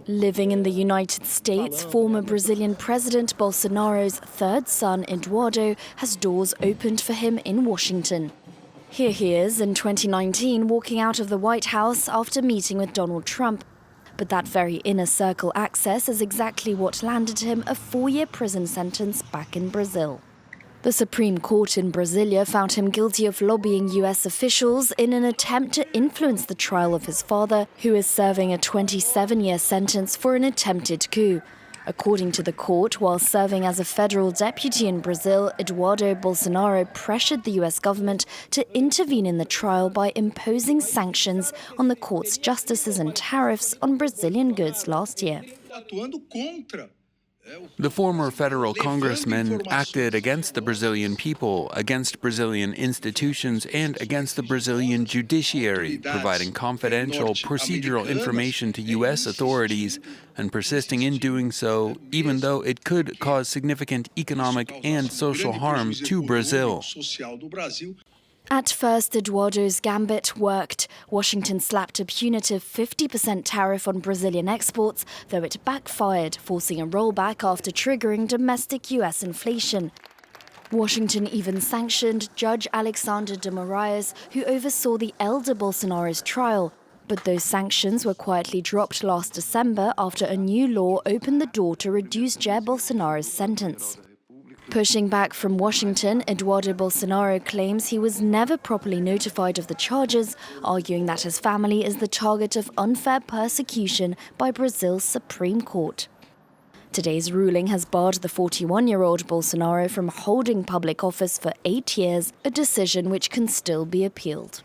Living in the United States, former Brazilian President Bolsonaro's third son, Eduardo, has doors opened for him in Washington. Here he is in 2019 walking out of the White House after meeting with Donald Trump. But that very inner circle access is exactly what landed him a 4-year prison sentence back in Brazil. The Supreme Court in Brasilia found him guilty of lobbying US officials in an attempt to influence the trial of his father, who is serving a 27-year sentence for an attempted coup. According to the court, while serving as a federal deputy in Brazil, Eduardo Bolsonaro pressured the US government to intervene in the trial by imposing sanctions on the court's justices and tariffs on Brazilian goods last year. The former federal congressman acted against the Brazilian people, against Brazilian institutions, and against the Brazilian judiciary, providing confidential procedural information to U.S. authorities and persisting in doing so, even though it could cause significant economic and social harm to Brazil. At first, Eduardo's gambit worked. Washington slapped a punitive 50% tariff on Brazilian exports, though it backfired, forcing a rollback after triggering domestic U.S. inflation. Washington even sanctioned Judge Alexander de Moraes, who oversaw the elder Bolsonaro's trial. But those sanctions were quietly dropped last December after a new law opened the door to reduce Jair Bolsonaro's sentence. Pushing back from Washington, Eduardo Bolsonaro claims he was never properly notified of the charges, arguing that his family is the target of unfair persecution by Brazil's Supreme Court. Today's ruling has barred the 41-year-old Bolsonaro from holding public office for 8 years, a decision which can still be appealed.